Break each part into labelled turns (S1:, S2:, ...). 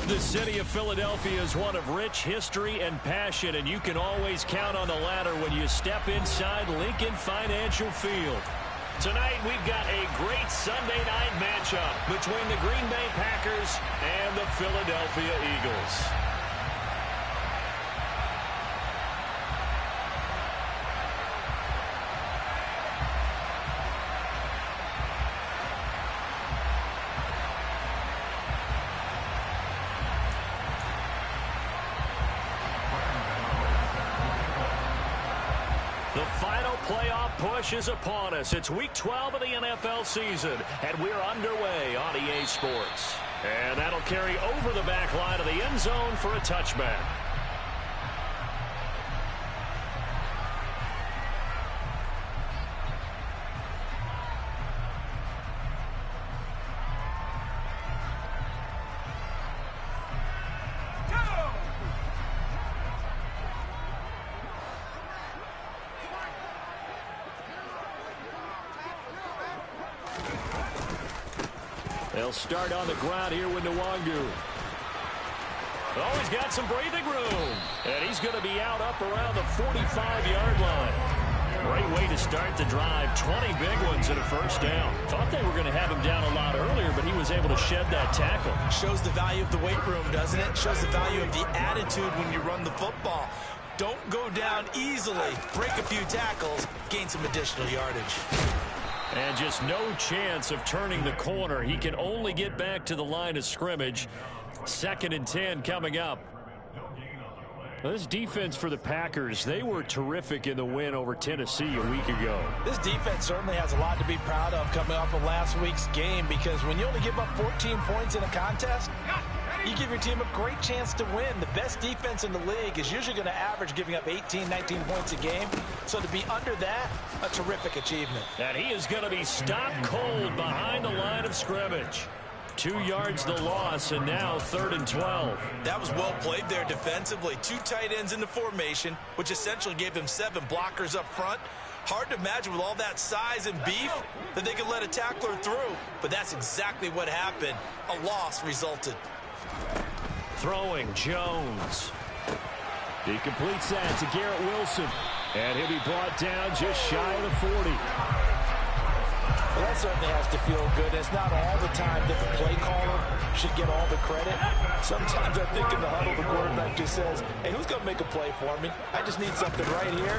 S1: The city of Philadelphia is one of rich history and passion, and you can always count on the latter when you step inside Lincoln Financial Field. Tonight, we've got a great Sunday night matchup between the Green Bay Packers and the Philadelphia Eagles. The final playoff push is upon us. It's Week 12 of the NFL season, and we're underway on EA Sports. And that'll carry over the back line of the end zone for a touchback. They'll start on the ground here with Nwangu. Oh, he's got some breathing room. And he's going to be out up around the 45-yard line. Great way to start the drive. 20 big ones and a first down. Thought they were going to have him down a lot earlier, but he was able to shed that tackle.
S2: Shows the value of the weight room, doesn't it? Shows the value of the attitude when you run the football. Don't go down easily. Break a few tackles. Gain some additional yardage.
S1: And just no chance of turning the corner. He can only get back to the line of scrimmage. 2nd and 10 coming up. Well, this defense for the Packers, they were terrific in the win over Tennessee a week ago.
S2: This defense certainly has a lot to be proud of coming off of last week's game, because when you only give up 14 points in a contest, you give your team a great chance to win. The best defense in the league is usually going to average giving up 18, 19 points a game. So to be under that, a terrific achievement.
S1: And he is going to be stopped cold behind the line of scrimmage. 2 yards the loss, and now 3rd and 12.
S2: That was well played there defensively. 2 tight ends in the formation, which essentially gave them 7 blockers up front. Hard to imagine with all that size and beef that they could let a tackler through. But that's exactly what happened. A loss resulted.
S1: Throwing Jones. He completes that to Garrett Wilson. And he'll be brought down just shy of the 40.
S2: Well, that certainly has to feel good. It's not all the time that the play caller should get all the credit. Sometimes I think in the huddle, the quarterback just says, hey, who's going to make a play for me? I just need something right here.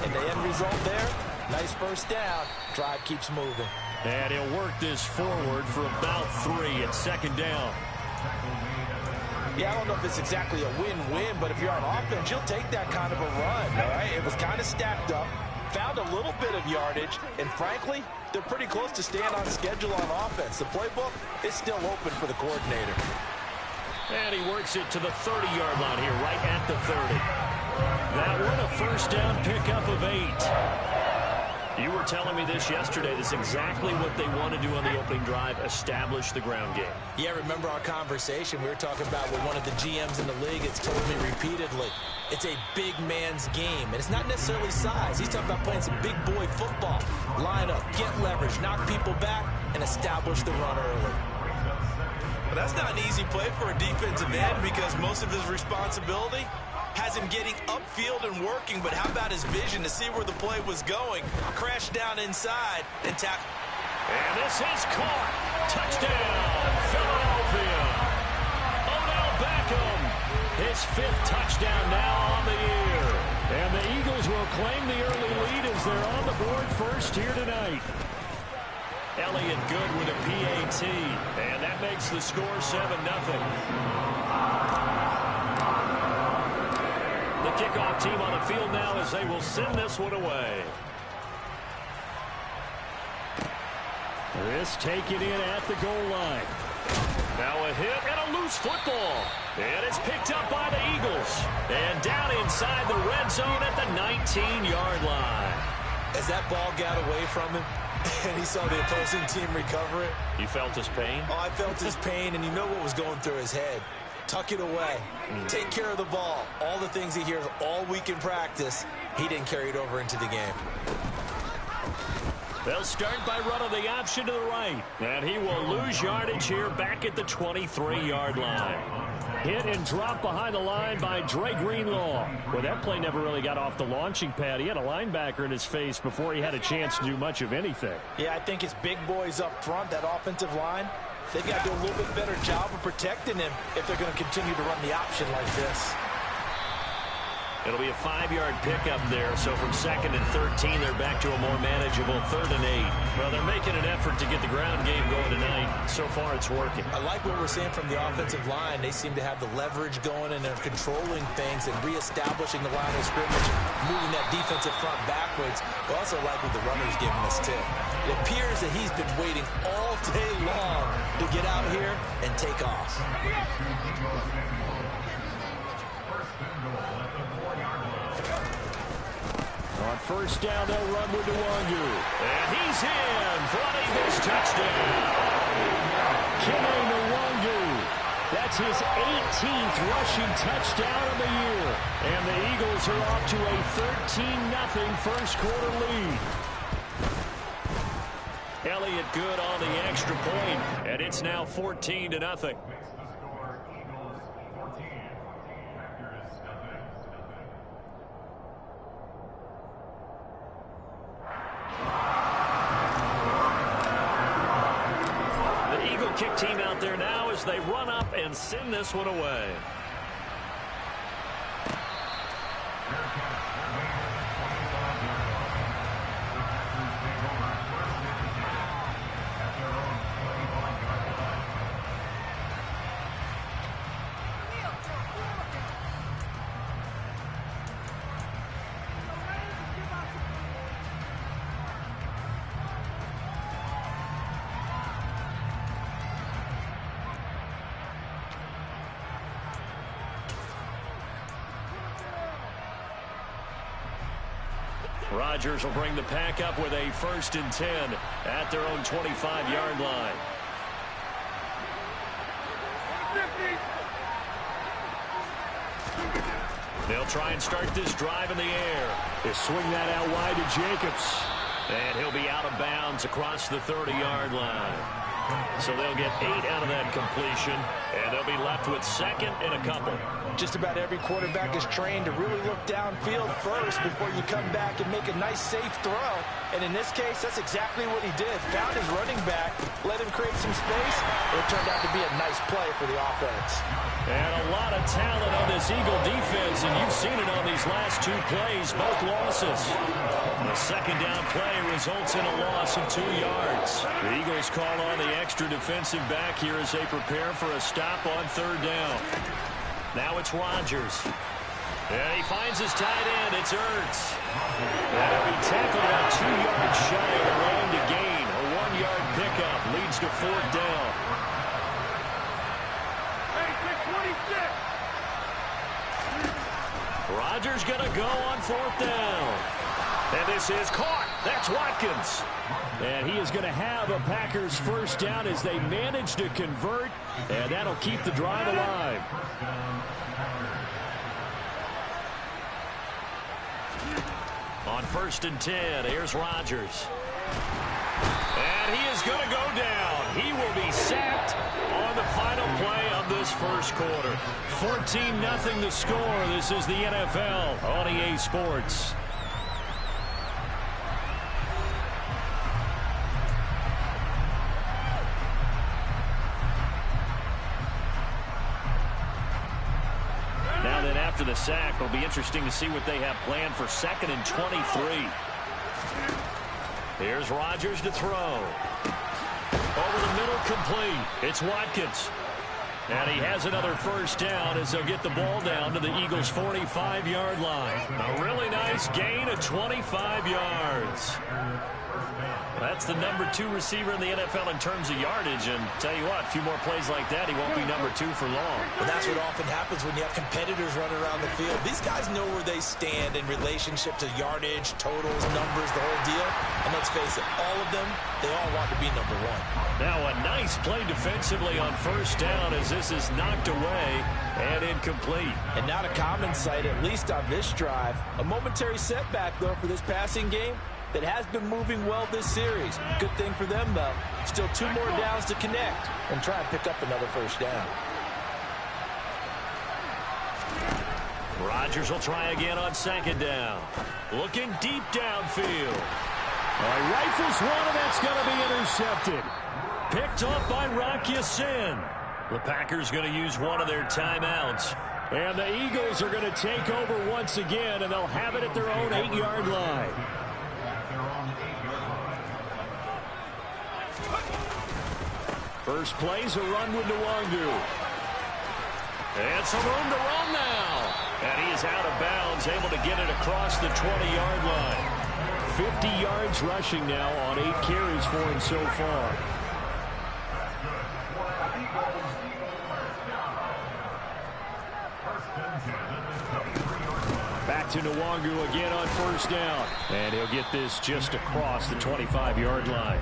S2: And the end result there, nice first down. Drive keeps moving.
S1: And he'll work this forward for about 3 at 2nd down.
S2: Yeah, I don't know if it's exactly a win-win, but if you're on offense, you'll take that kind of a run, all right? It was kind of stacked up, found a little bit of yardage, and frankly, they're pretty close to staying on schedule on offense. The playbook is still open for the coordinator.
S1: And he works it to the 30-yard line here, right at the 30. That one, a first down pickup of 8. You were telling me this yesterday. This is exactly what they want to do on the opening drive, establish the ground game.
S2: Yeah, remember our conversation. We were talking about what one of the GMs in the league has told me repeatedly. It's a big man's game, and it's not necessarily size. He's talking about playing some big boy football. Line up, get leverage, knock people back, and establish the run early. But that's not an easy play for a defensive end, because most of his responsibility has him getting upfield and working, but how about his vision to see where the play was going? Crash down inside and tap.
S1: And this is caught. Touchdown, Philadelphia. Odell Beckham, his 5th touchdown now on the year. And the Eagles will claim the early lead as they're on the board first here tonight. Elliott good with a PAT, and that makes the score 7-0. The kickoff team on the field now as they will send this one away. This taken in at the goal line. Now a hit and a loose football. And it's picked up by the Eagles. And down inside the red zone at the 19-yard line.
S2: As that ball got away from him, and he saw the opposing team recover it.
S1: You felt his pain?
S2: Oh, I felt his pain, and you know what was going through his head. Tuck it away. Take care of the ball. All the things he hears all week in practice, he didn't carry it over into the game.
S1: They'll start by running the option to the right. And he will lose yardage here back at the 23-yard line. Hit and drop behind the line by Dre Greenlaw. Well, that play never really got off the launching pad. He had a linebacker in his face before he had a chance to do much of anything.
S2: Yeah, I think it's big boys up front, that offensive line. They've got to do a little bit better job of protecting him if they're going to continue to run the option like this.
S1: It'll be a 5-yard pickup there, so from 2nd and 13, they're back to a more manageable 3rd and 8. Well, they're making an effort to get the ground game going tonight. So far, it's working.
S2: I like what we're seeing from the offensive line. They seem to have the leverage going, and they're controlling things and reestablishing the line of scrimmage, moving that defensive front backwards. I also like what the runner's giving us, too. It appears that he's been waiting all day long to get out here and take off.
S1: On 1st down, they'll run with Nwangu. And he's in for an Eagles touchdown. Kene Nwangu. That's his 18th rushing touchdown of the year. And the Eagles are off to a 13-0 first quarter lead. Elliott good on the extra point, and it's now 14-0. Kick team out there now as they run up and send this one away. Rodgers will bring the pack up with a 1st and 10 at their own 25-yard line. They'll try and start this drive in the air. They swing that out wide to Jacobs. And he'll be out of bounds across the 30-yard line. So they'll get 8 out of that completion, and they'll be left with 2nd and a couple.
S2: Just about every quarterback is trained to really look downfield first before you come back and make a nice, safe throw. And in this case, that's exactly what he did. Found his running back, let him create some space. It turned out to be a nice play for the offense.
S1: And a lot of talent on this Eagle defense, and you've seen it on these last 2 plays, both losses. The 2nd down play results in a loss of 2 yards. The Eagles call on the extra defensive back here as they prepare for a stop on 3rd down. Now it's Rodgers. And he finds his tight end. It's Ertz. And he'll be tackled about 2 yards shy of the line to gain. A 1-yard pickup leads to 4th down. Rodgers going to go on 4th down. And this is caught. That's Watkins. And he is going to have a Packers 1st down as they manage to convert. And that'll keep the drive alive. On 1st and 10, here's Rodgers. And he is going to go down. He will be sacked on the final play of this first quarter. 14-0 the score. This is the NFL on EA Sports. Now then, after the sack, it'll be interesting to see what they have planned for 2nd and 23. Here's Rodgers to throw. Over the middle, complete. It's Watkins. And he has another 1st down as they'll get the ball down to the Eagles' 45-yard line. A really nice gain of 25 yards. That's the number 2 receiver in the NFL in terms of yardage. And tell you what, a few more plays like that, he won't be number 2 for long.
S2: Well, that's what often happens when you have competitors running around the field. These guys know where they stand in relationship to yardage, totals, numbers, the whole deal. And let's face it, all of them, they all want to be number 1.
S1: Now a nice play defensively on 1st down as this is knocked away and incomplete.
S2: And not a common sight, at least on this drive. A momentary setback, though, for this passing game that has been moving well this series. Good thing for them, though. Still 2 more downs to connect and try and pick up another 1st down.
S1: Rodgers will try again on second down. Looking deep downfield. He rifles one, and that's going to be intercepted. Picked off by Rock Ya-Sin. The Packers going to use one of their timeouts. And the Eagles are going to take over once again, and they'll have it at their own 8-yard line. First play's a run with Nwangu. And some room to run now. And he is out of bounds, able to get it across the 20-yard line. 50 yards rushing now on 8 carries for him so far. Back to Nwangu again on first down. And he'll get this just across the 25-yard line.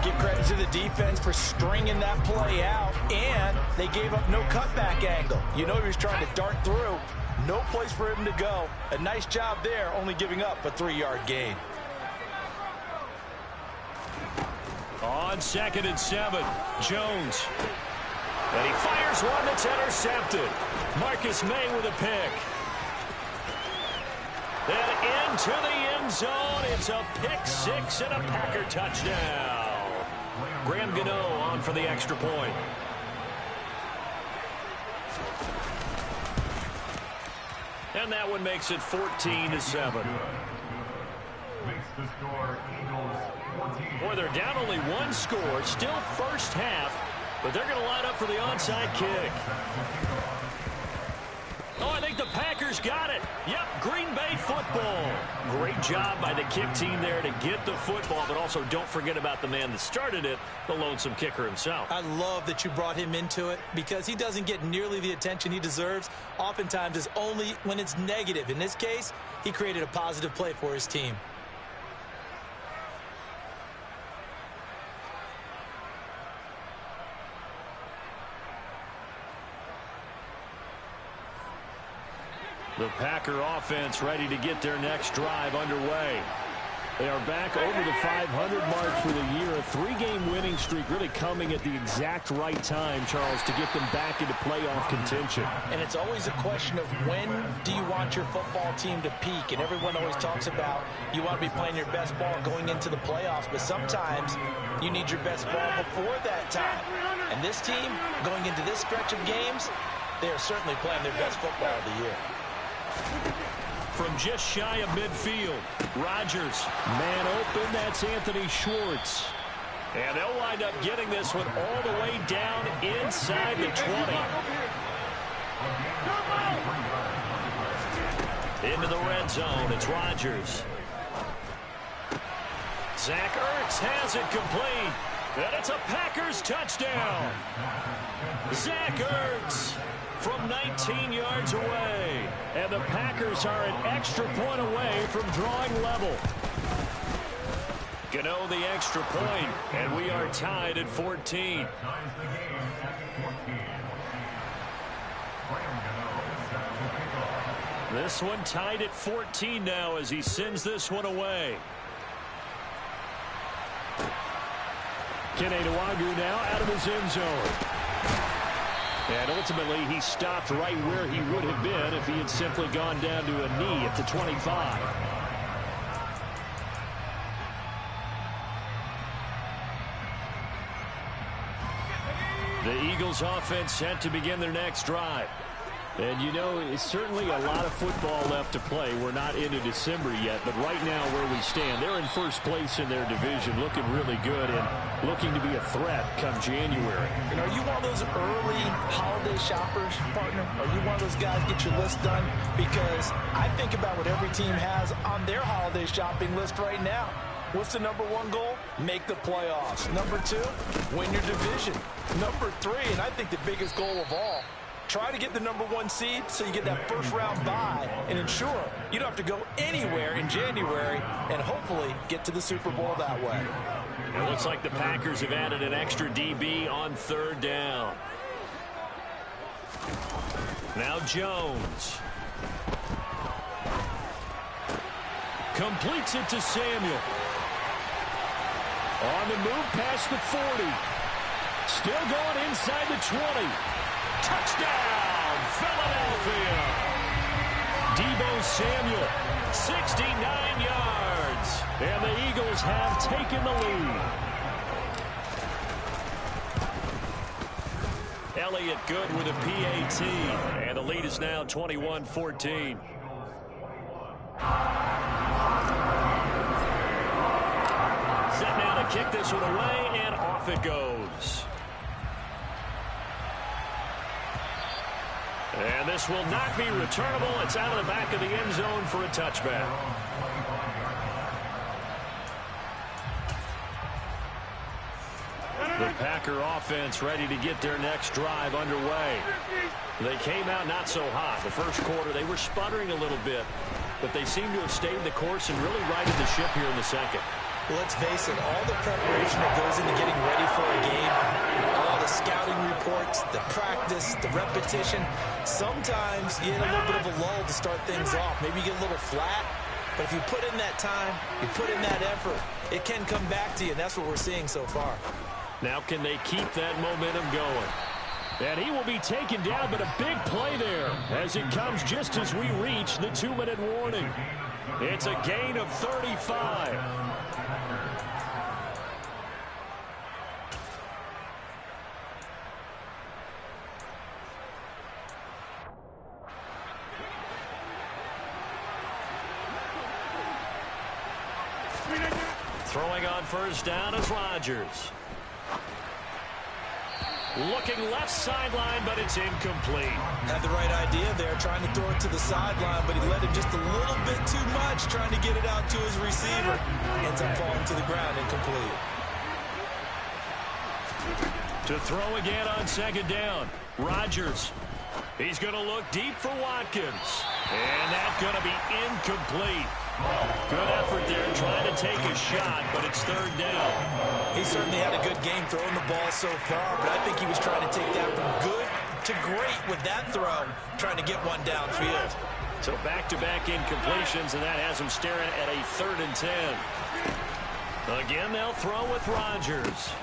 S2: Give credit to the defense for stringing that play out, and they gave up no cutback angle. You know he was trying to dart through. No place for him to go. A nice job there, only giving up a 3-yard gain.
S1: On 2nd and 7, Jones. And he fires one that's intercepted. Marcus May with a pick. Then into the end zone. It's a pick six and a Packer touchdown. Graham Gano on for the extra point. And that one makes it 14-7. Boy, they're down only one score. Still first half, but they're going to line up for the onside kick. Oh, I think the Packers got it. Yep, Green Bay football. Great job by the kick team there to get the football, but also don't forget about the man that started it, the lonesome kicker himself.
S2: I love that you brought him into it because he doesn't get nearly the attention he deserves. Oftentimes it's only when it's negative. In this case, he created a positive play for his team.
S1: The Packer offense ready to get their next drive underway. They are back over the 500 mark for the year. A 3-game winning streak really coming at the exact right time, Charles, to get them back into playoff contention.
S2: And it's always a question of when do you want your football team to peak? And everyone always talks about you want to be playing your best ball going into the playoffs, but sometimes you need your best ball before that time. And this team, going into this stretch of games, they are certainly playing their best football of the year.
S1: From just shy of midfield, Rodgers. Man open, that's Anthony Schwartz. And they'll wind up getting this one all the way down inside the 20. Into the red zone, it's Rodgers. Zach Ertz has it complete. And it's a Packers touchdown. Zach Ertz from 19 yards away. And the Packers are an extra point away from drawing level. Gano the extra point, and we are tied at 14. This one tied at 14 now as he sends this one away. Kene Nwangu now out of his end zone. And ultimately, he stopped right where he would have been if he had simply gone down to a knee at the 25. The Eagles offense set to begin their next drive. And, you know, it's certainly a lot of football left to play. We're not into December yet, but right now where we stand, they're in first place in their division, looking really good and looking to be a threat come January.
S2: And are you one of those early holiday shoppers, partner? Are you one of those guys get your list done? Because I think about what every team has on their holiday shopping list right now. What's the number one goal? Make the playoffs. Number 2, win your division. Number 3, and I think the biggest goal of all, try to get the number 1 seed so you get that first round bye and ensure you don't have to go anywhere in January and hopefully get to the Super Bowl that way.
S1: It looks like the Packers have added an extra DB on 3rd down. Now Jones. Completes it to Samuel. On the move past the 40. Still going inside the 20. Touchdown, Philadelphia. Deebo Samuel, 69 yards. And the Eagles have taken the lead. Elliott good with a PAT. And the lead is now 21-14. Set now to kick this one away, and off it goes. And this will not be returnable. It's out of the back of the end zone for a touchback. The Packer offense ready to get their next drive underway. They came out not so hot. The first quarter, they were sputtering a little bit, but they seem to have stayed the course and really righted the ship here in the second.
S2: Well, let's face it, all the preparation that goes into getting ready for a game, all the scouting reports, the practice, the repetition, sometimes you hit a little bit of a lull to start things off. Maybe you get a little flat, but if you put in that time, you put in that effort, it can come back to you, and that's what we're seeing so far.
S1: Now can they keep that momentum going? And he will be taken down, but a big play there as it comes just as we reach the 2-minute warning. It's a gain of 35. Throwing on first down is Rodgers. Looking left sideline, but it's incomplete.
S2: Had the right idea there, trying to throw it to the sideline, but he let him just a little bit too much, trying to get it out to his receiver. Ends up falling to the ground, incomplete.
S1: To throw again on second down, Rodgers. He's going to look deep for Watkins. And that's going to be incomplete. Good effort there, trying to take a shot, but it's third down.
S2: He certainly had a good game throwing the ball so far, but I think he was trying to take that from good to great with that throw, trying to get one downfield.
S1: So back-to-back incompletions, and that has him staring at a 3rd and 10. Again, they'll throw with Rodgers.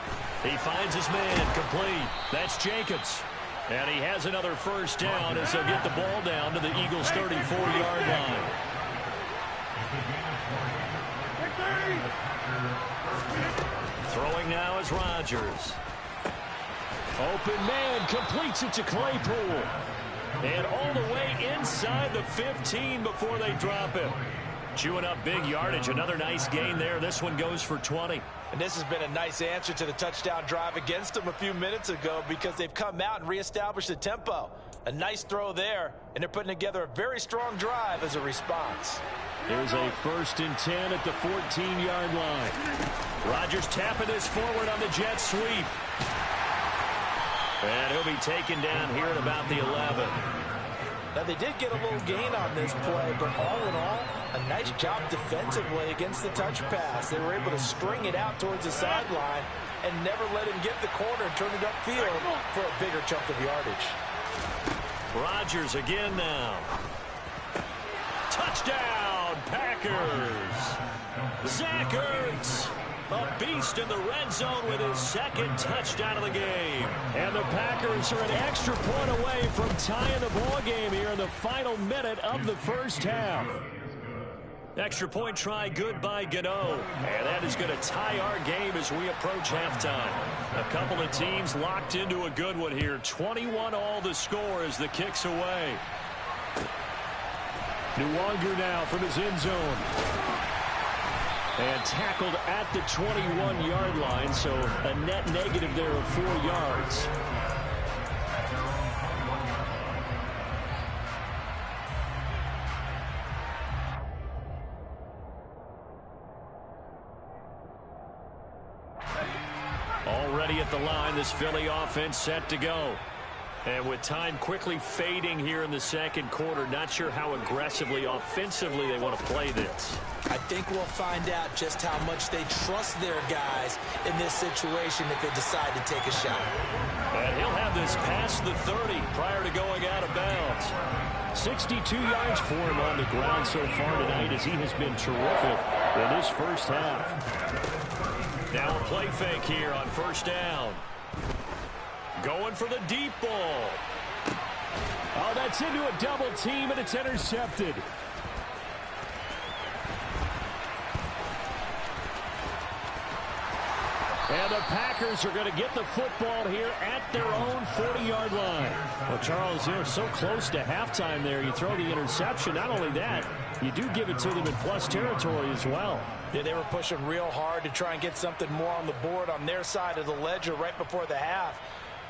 S1: He finds his man, complete. That's Jacobs. And he has another first down as they'll get the ball down to the Eagles' 34-yard line. Throwing now is Rodgers. Open man, completes it to Claypool. And all the way inside the 15 before they drop him. Chewing up big yardage. Another nice gain there. This one goes for 20.
S2: And this has been a nice answer to the touchdown drive against them a few minutes ago because they've come out and reestablished the tempo. A nice throw there, and they're putting together a very strong drive as a response.
S1: Here's a 1st and 10 at the 14-yard line. Rodgers tapping this forward on the jet sweep. And he'll be taken down here at about the 11.
S2: Now, they did get a little gain on this play, but all in all, a nice job defensively against the touch pass. They were able to string it out towards the sideline and never let him get the corner and turn it upfield for a bigger chunk of yardage.
S1: Rodgers again now. Touchdown, Packers. Zach Ertz, a beast in the red zone with his 2nd touchdown of the game. And the Packers are an extra point away from tying the ball game here in the final minute of the first half. Extra point try good by Gano. And that is going to tie our game as we approach halftime. A couple of teams locked into a good one here. 21-all the score as the kick's away. Nwangu now from his end zone. And tackled at the 21-yard line, so a net negative there of 4 yards. Already at the line, this Philly offense set to go. And with time quickly fading here in the second quarter, not sure how aggressively, offensively they want to play this.
S2: I think we'll find out just how much they trust their guys in this situation if they decide to take a shot.
S1: And he'll have this past the 30 prior to going out of bounds. 62 yards for him on the ground so far tonight as he has been terrific in this first half. Now a play fake here on first down. Going for the deep ball. Oh, that's into a double team, and it's intercepted. And the Packers are going to get the football here at their own 40-yard line. Well, Charles, they're so close to halftime there. You throw the interception. Not only that, you do give it to them in plus territory as well.
S2: Yeah, they were pushing real hard to try and get something more on the board on their side of the ledger right before the half.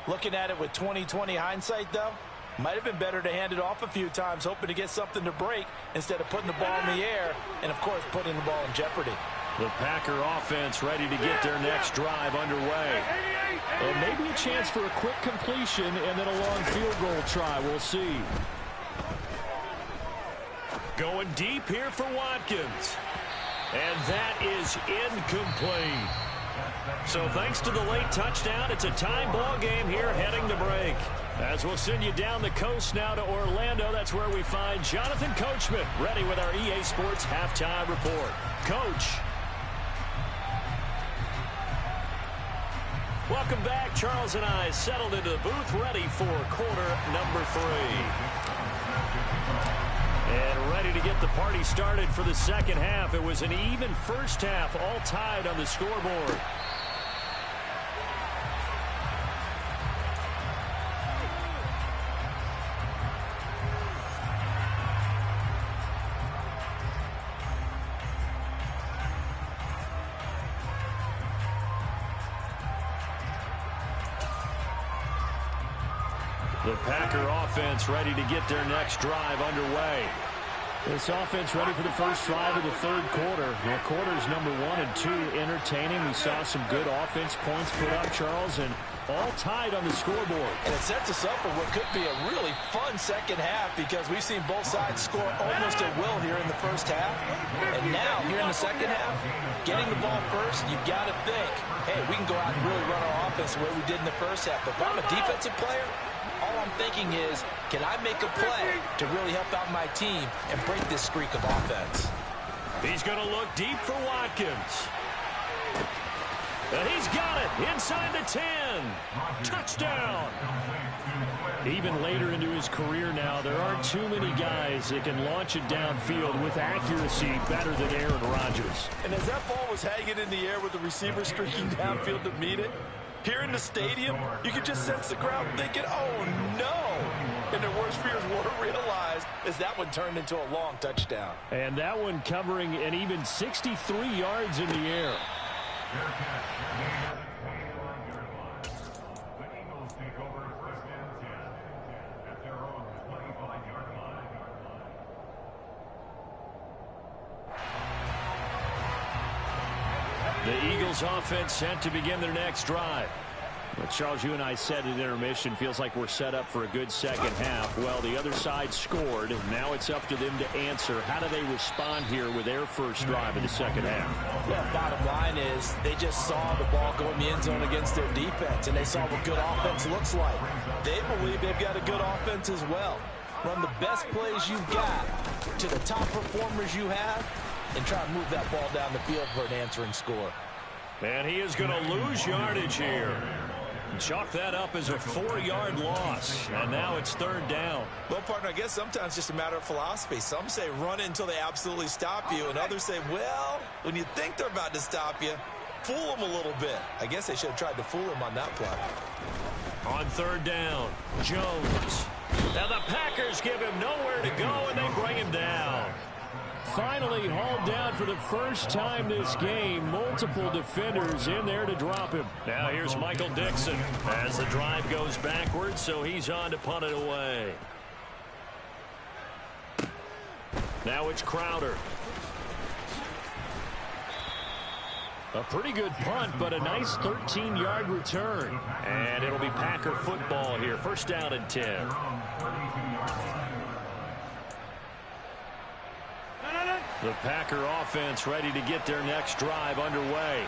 S2: Looking at it with 20/20 hindsight, though, might have been better to hand it off a few times, hoping to get something to break instead of putting the ball in the air and, of course, putting the ball in jeopardy.
S1: The Packer offense ready to get their next drive underway. And maybe a chance for a quick completion and then a long field goal try. We'll see. Going deep here for Watkins. And that is incomplete. So thanks to the late touchdown, it's a tie ball game here heading to break. As we'll send you down the coast now to Orlando, that's where we find Jonathan Coachman ready with our EA Sports halftime report. Coach. Welcome back. Charles and I settled into the booth ready for quarter number 3. And ready to get the party started for the second half. It was an even first half, all tied on the scoreboard. The Packer offense ready to get their next drive underway. This offense ready for the first drive of the third quarter. Well, quarters number 1 and 2 entertaining. We saw some good offense points put up, Charles, and all tied on the scoreboard.
S2: And it sets us up for what could be a really fun second half because we've seen both sides score almost at will here in the first half. And now, here in the second half, getting the ball first, you've got to think, hey, we can go out and really run our offense the way we did in the first half. But if I'm a defensive player, all I'm thinking is, can I make a play to really help out my team and break this streak of offense?
S1: He's going to look deep for Watkins. And he's got it inside the 10. Touchdown. Even later into his career now, there aren't too many guys that can launch it downfield with accuracy better than Aaron Rodgers.
S2: And as that ball was hanging in the air with the receiver streaking downfield to meet it, here in the stadium, you could just sense the crowd thinking, oh, no. And their worst fears were realized as that one turned into a long touchdown.
S1: And that one covering an even 63 yards in the air. The Eagles offense set to begin their next drive. But Charles, you and I said at intermission, feels like we're set up for a good second half. Well, the other side scored. Now it's up to them to answer. How do they respond here with their first drive of the second half?
S2: Well, bottom line is they just saw the ball go in the end zone against their defense, and they saw what good offense looks like. They believe they've got a good offense as well. Run the best plays you've got to the top performers you have, and try to move that ball down the field for an answering score.
S1: And he is going to lose yardage here. Chalk that up as a 4-yard loss. And now it's third down.
S2: Well, partner, I guess sometimes it's just a matter of philosophy. Some say run it until they absolutely stop you, and others say, well, when you think they're about to stop you, fool them a little bit. I guess they should have tried to fool him on that play.
S1: On third down, Jones. Now the Packers give him nowhere to go, and they bring him down. Finally hauled down for the first time this game. Multiple defenders in there to drop him. Now here's Michael Dixon as the drive goes backwards, so he's on to punt it away. Now it's Crowder. A pretty good punt, but a nice 13-yard return. And it'll be Packer football here. First down and 10. The Packer offense ready to get their next drive underway.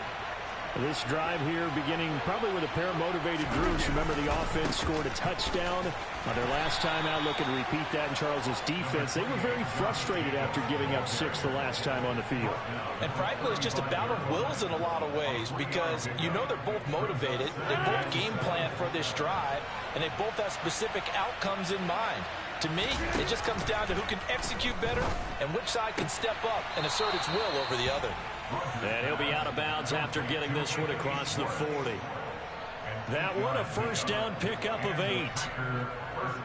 S1: This drive here beginning probably with a pair of motivated groups. Remember, the offense scored a touchdown on their last time out. Looking to repeat that in Charles's defense. They were very frustrated after giving up 6 the last time on the field.
S2: And frankly, it's just a battle of wills in a lot of ways because you know they're both motivated. They both game plan for this drive, and they both have specific outcomes in mind. To me, it just comes down to who can execute better and which side can step up and assert its will over the other.
S1: And he'll be out of bounds after getting this one across the 40. That one, a first down pickup of 8.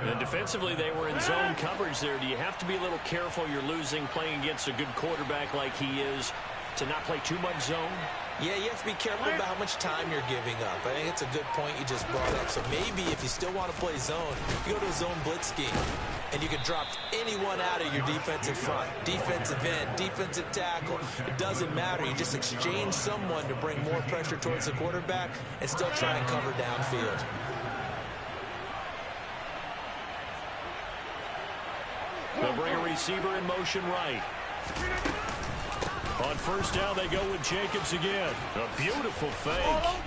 S1: And defensively, they were in zone coverage there. Do you have to be a little careful you're losing playing against a good quarterback like he is to not play too much zone?
S2: Yeah, you have to be careful about how much time you're giving up. I think it's a good point you just brought up. So maybe if you still want to play zone, you go to a zone blitz scheme. And you can drop anyone out of your defensive front. Defensive end, defensive tackle. It doesn't matter. You just exchange someone to bring more pressure towards the quarterback and still try and cover downfield.
S1: They'll bring a receiver in motion right. On first down, they go with Jacobs again. A beautiful fake.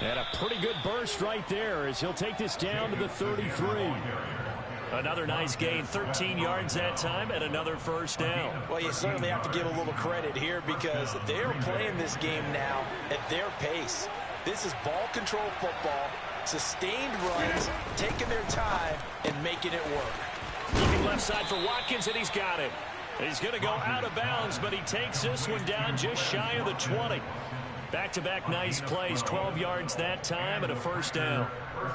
S1: And a pretty good burst right there as he'll take this down to the 33. Another nice gain, 13 yards that time, and another first down.
S2: Well, you certainly have to give a little credit here because they're playing this game now at their pace. This is ball control football, sustained runs, taking their time, and making it work.
S1: Looking left side for Watkins, and he's got him. He's going to go out of bounds, but he takes this one down just shy of the 20. Back-to-back nice plays, 12 yards that time, and a first down.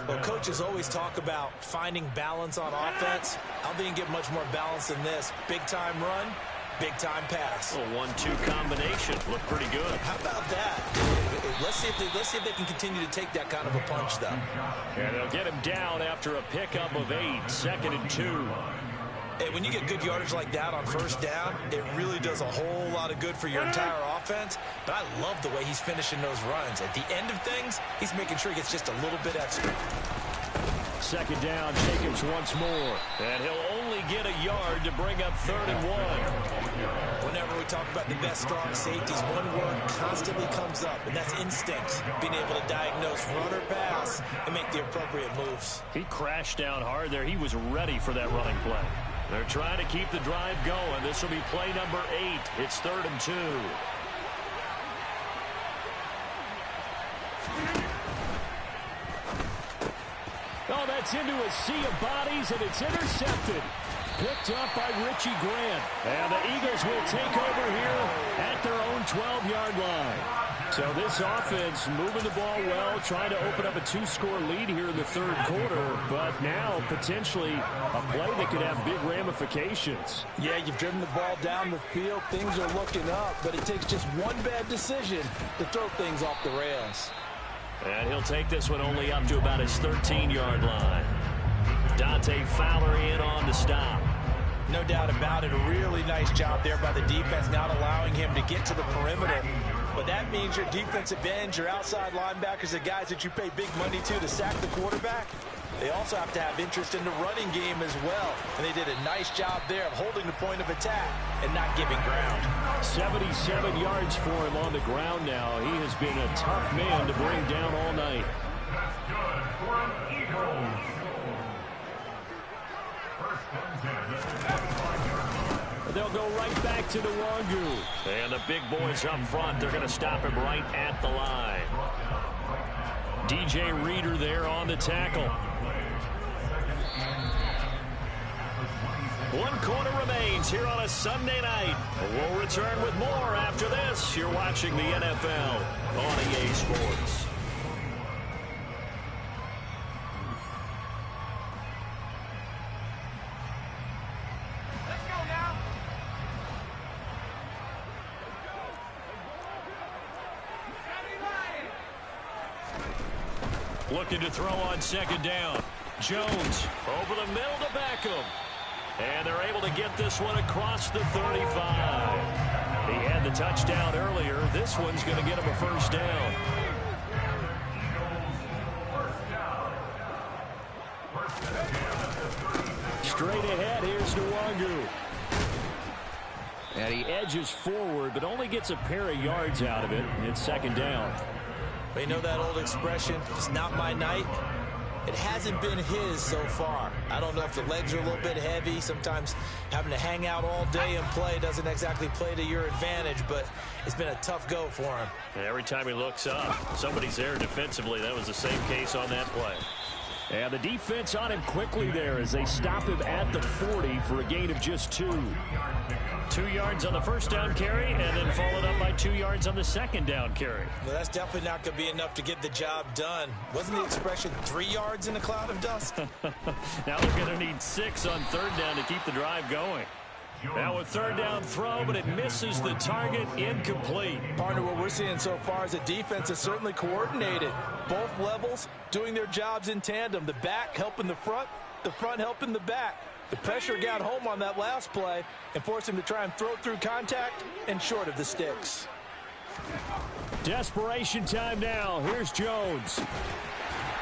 S2: Well, coaches always talk about finding balance on offense. I don't think you can get much more balance than this. Big-time run, big-time pass.
S1: A 1-2 combination. Looked pretty good.
S2: How about that? Let's see if they can continue to take that kind of a punch, though.
S1: And they'll get him down after a pickup of 8, 2nd and 2.
S2: Hey, when you get good yardage like that on first down, it really does a whole lot of good for your entire offense. But I love the way he's finishing those runs. At the end of things, he's making sure he gets just a little bit extra.
S1: 2nd down, Jacobs once more. And he'll only get a yard to bring up 3rd and 1.
S2: Whenever we talk about the best strong safeties, one word constantly comes up, and that's instinct. Being able to diagnose run or pass and make the appropriate moves.
S1: He crashed down hard there. He was ready for that running play. They're trying to keep the drive going. This will be play number 8. It's 3rd and 2. Oh, that's into a sea of bodies, and it's intercepted. Picked up by Richie Grant. And the Eagles will take over here at their own 12-yard line. So this offense moving the ball well, trying to open up a 2-score lead here in the 3rd quarter, but now potentially a play that could have big ramifications.
S3: Yeah, you've driven the ball down the field. Things are looking up, but it takes just one bad decision to throw things off the rails.
S1: And he'll take this one only up to about his 13-yard line. Dante Fowler in on the stop.
S2: No doubt about it. A really nice job there by the defense, not allowing him to get to the perimeter. But that means your defensive ends, your outside linebackers, the guys that you pay big money to sack the quarterback, they also have to have interest in the running game as well. And they did a nice job there of holding the point of attack and not giving ground.
S1: 77 yards for him on the ground now. He has been a tough man to bring down all night. They'll go right back to the Wangu. And the big boys up front, they're going to stop him right at the line. DJ Reader there on the tackle. 1 quarter remains here on a Sunday night. We'll return with more after this. You're watching the NFL on EA Sports. Looking to throw on 2nd down. Jones over the middle to Beckham. And they're able to get this one across the 35. He had the touchdown earlier. This one's going to get him a first down. Straight ahead, here's Nwangu. And he edges forward, but only gets a pair of yards out of it. It's 2nd down.
S2: But you know that old expression, it's not my night? It hasn't been his so far. I don't know if the legs are a little bit heavy. Sometimes having to hang out all day and play doesn't exactly play to your advantage, but it's been a tough go for him.
S1: And every time he looks up, somebody's there defensively. That was the same case on that play. And the defense on him quickly there as they stop him at the 40 for a gain of just 2.
S4: 2 yards on the first down carry, and then followed up by 2 yards on the second down carry.
S2: Well, that's definitely not going to be enough to get the job done. Wasn't the expression 3 yards in a cloud of dust?
S4: Now they're going to need 6 on third down to keep the drive going. Now a third down throw, but it misses the target, incomplete.
S3: Partner, what we're seeing so far is the defense is certainly coordinated. Both levels doing their jobs in tandem. The back helping the front helping the back. The pressure got home on that last play and forced him to try and throw through contact and short of the sticks.
S1: Desperation time now. Here's Jones.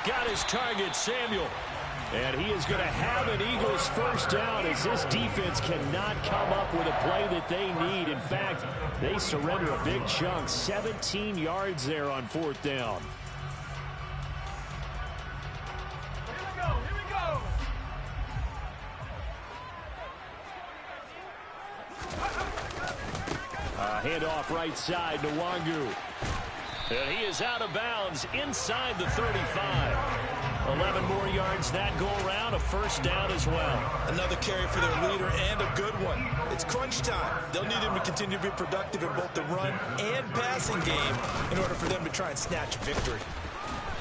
S1: Got his target, Samuel. And he is going to have an Eagles first down as this defense cannot come up with a play that they need. In fact, they surrender a big chunk, 17 yards there on fourth down.
S5: Here we go.
S1: Handoff right side to Wangu. And he is out of bounds inside the 35. 11 more yards that go around, a first down as well.
S2: Another carry for their leader and a good one. It's crunch time. They'll need him to continue to be productive in both the run and passing game in order for them to try and snatch victory.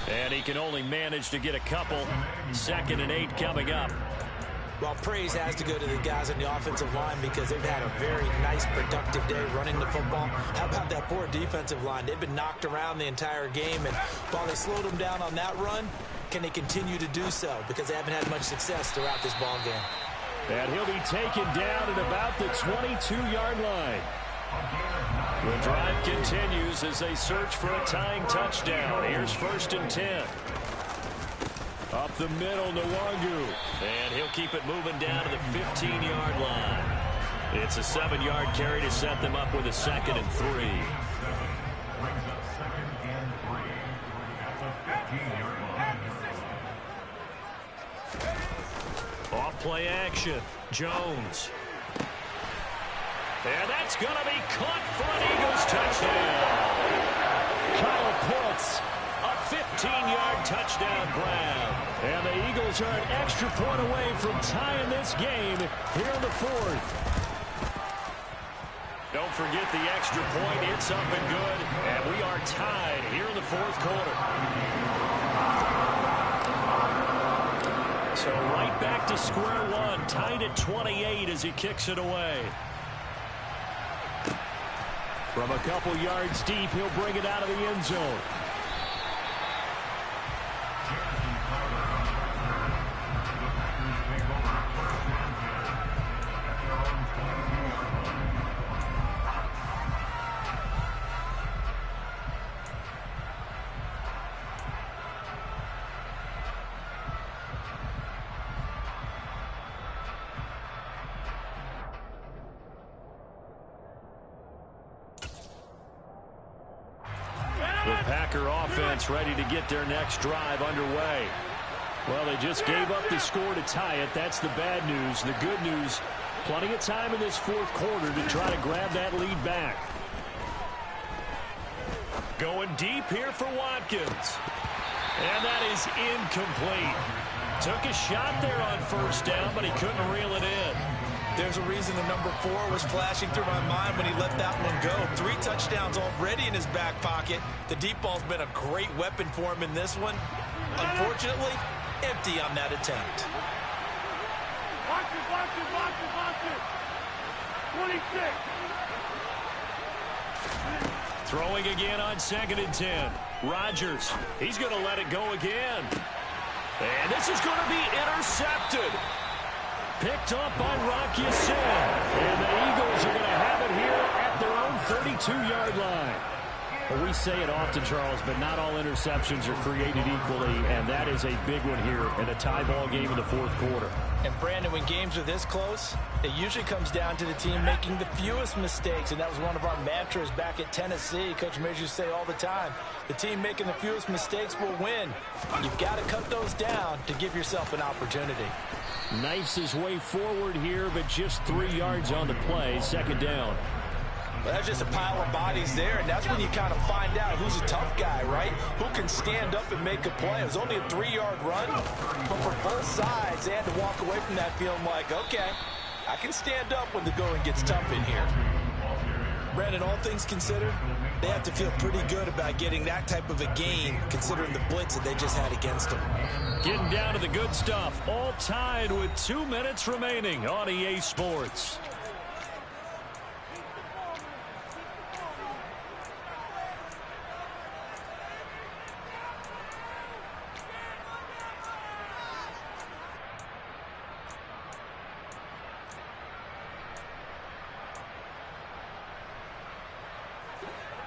S1: And he can only manage to get a couple. 2nd and 8 coming up.
S2: Well, praise has to go to the guys on the offensive line because they've had a very nice, productive day running the football. How about that poor defensive line? They've been knocked around the entire game, and while they slowed them down on that run, can they continue to do so? Because they haven't had much success throughout this ball game.
S1: And he'll be taken down at about the 22-yard line. The drive continues as they search for a tying touchdown. Here's 1st and 10. Up the middle, Nwangu. And he'll keep it moving down to the 15-yard line. It's a 7-yard carry to set them up with a 2nd and 3.
S4: Off play action. Jones.
S1: And that's going to be caught for an Eagles touchdown. Kyle Pitts, a 15-yard touchdown grab. And the Eagles are an extra point away from tying this game here in the 4th. Don't forget the extra point. It's up and good. And we are tied here in the 4th quarter. So right back to square one, tied at 28 as he kicks it away. From a couple yards deep, he'll bring it out of the end zone. Ready to get their next drive underway. Well, they just gave up the score to tie it. That's the bad news. The good news, plenty of time in this 4th quarter to try to grab that lead back. Going deep here for Watkins. And that is incomplete. Took a shot there on 1st down, but he couldn't reel it in.
S2: There's a reason the number 4 was flashing through my mind when he let that one go. 3 touchdowns already in his back pocket. The deep ball's been a great weapon for him in this one. Unfortunately, empty on that attempt.
S5: Watch it. 26.
S1: Throwing again on 2nd and 10. Rodgers, he's going to let it go again. And this is going to be intercepted. Picked up by Rock Ya-Sin. And the Eagles are going to have it here at their own 32-yard line. Well, we say it often, Charles, but not all interceptions are created equally, and that is a big one here in a tie ball game in the 4th quarter.
S3: And, Brandon, when games are this close, it usually comes down to the team making the fewest mistakes, and that was one of our mantras back at Tennessee. Coach Mears used to say all the time, the team making the fewest mistakes will win. You've got to cut those down to give yourself an opportunity.
S1: Knifes his way forward here, but just 3 yards on the play. 2nd down.
S3: Well, that's just a pile of bodies there, and that's when you kind of find out who's a tough guy, right? Who can stand up and make a play. It was only a 3-yard run, but for both sides, they had to walk away from that feeling like, okay, I can stand up when the going gets tough in here.
S2: Brandon, all things considered, they have to feel pretty good about getting that type of a gain, considering the blitz that they just had against them.
S4: Getting down to the good stuff, all tied with 2 minutes remaining on EA Sports.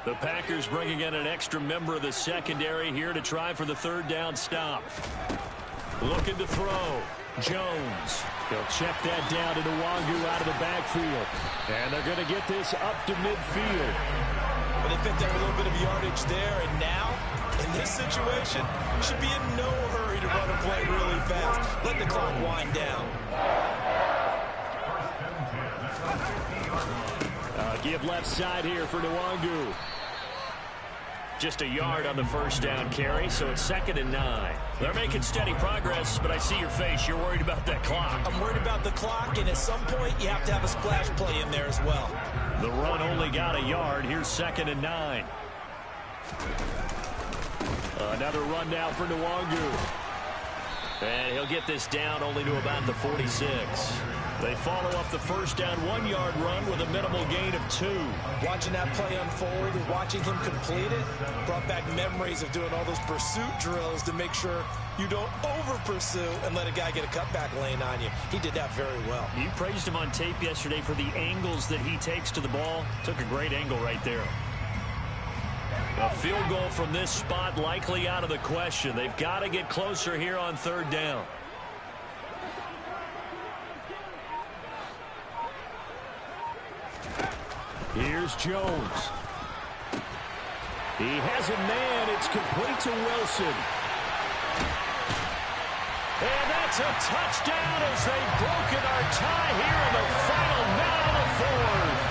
S4: The Packers bringing in an extra member of the secondary here to try for the third down stop. Looking to throw. Jones. He'll check that down to Nwangu out of the backfield. And they're going to get this up to midfield.
S2: But they picked up a little bit of yardage there, and now, in this situation, should be in no hurry to run and play really fast. Let the clock wind down.
S4: Give left side here for Nwangu. Just a yard on the first down carry, so it's 2nd and 9. They're making steady progress, but I see your face. You're worried about that clock.
S2: I'm worried about the clock, and at some point, you have to have a splash play in there as well.
S4: The run only got a yard. Here's 2nd and 9. Another run now for Nwangu. And he'll get this down only to about the 46. They follow up the first down 1-yard run with a minimal gain of 2.
S2: Watching that play unfold and watching him complete it brought back memories of doing all those pursuit drills to make sure you don't over-pursue and let a guy get a cutback lane on you. He did that very well.
S4: You praised him on tape yesterday for the angles that he takes to the ball. Took a great angle right there. A field goal from this spot likely out of the question. They've got to get closer here on third down. Here's Jones. He has a man. It's complete to Wilson. And that's a touchdown as they've broken our tie here in the final minute of the fourth.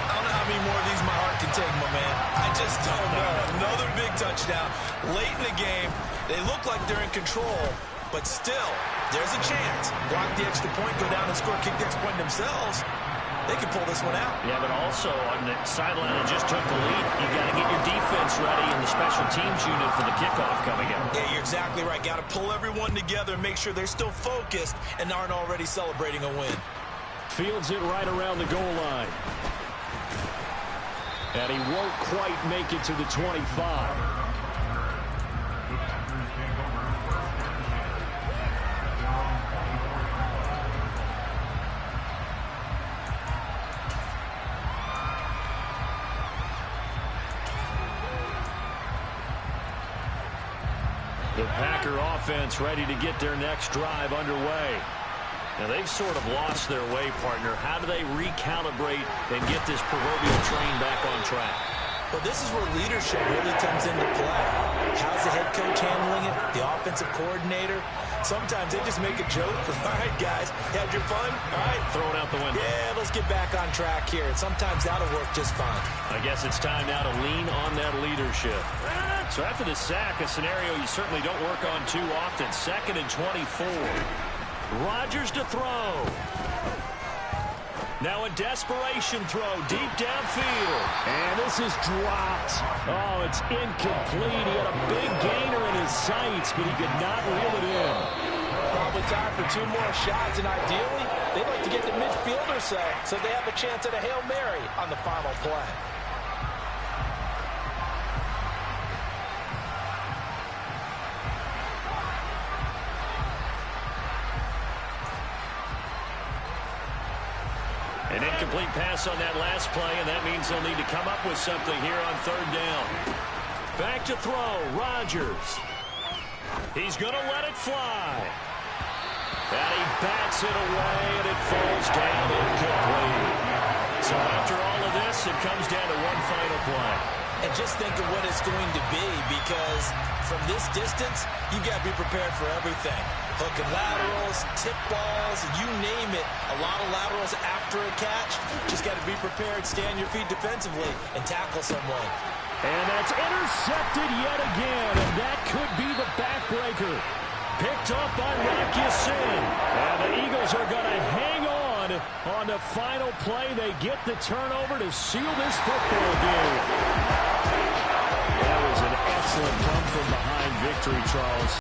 S2: I don't know how many more of these my heart can take, my man. I just don't know. Another big touchdown late in the game. They look like they're in control, but still, there's a chance. Block the extra point, go down and score, kick the extra point themselves. They can pull this one out.
S4: Yeah, but also on the sideline that just took the lead, you got to get your defense ready and the special teams unit for the kickoff coming up.
S2: Yeah, you're exactly right. Got to pull everyone together and make sure they're still focused and aren't already celebrating a win.
S4: Fields it right around the goal line. And he won't quite make it to the 25. The Packer offense ready to get their next drive underway. Now, they've sort of lost their way, partner. How do they recalibrate and get this proverbial train back on track?
S2: Well, this is where leadership really comes into play. How's the head coach handling it? The offensive coordinator? Sometimes they just make a joke. All right, guys, had your fun? All right.
S4: Throw it out the window.
S2: Yeah, let's get back on track here. And sometimes that'll work just fine.
S4: I guess it's time now to lean on that leadership. So after the sack, a scenario you certainly don't work on too often. 2nd and 24. Rodgers to throw. Now a desperation throw deep downfield. And this is dropped. Oh, it's incomplete. He had a big gainer in his sights, but he could not reel it in.
S3: Probably time for 2 more shots, and ideally, they'd like to get to midfield or so they have a chance at a Hail Mary on the final play.
S4: An incomplete pass on that last play, and that means they'll need to come up with something here on third down. Back to throw, Rodgers. He's going to let it fly. And he bats it away, and it falls down incomplete. So after all of this, it comes down to one final play.
S2: And just think of what it's going to be, because from this distance, you've got to be prepared for everything. Hook and laterals, tip balls, you name it. A lot of laterals after a catch. Just got to be prepared, stay on your feet defensively, and tackle someone.
S4: And that's intercepted yet again, and that could be the backbreaker. Picked up by Rocky Sin. And the Eagles are going to hang on the final play. They get the turnover to seal this football game. That was an excellent come-from-behind victory, Charles.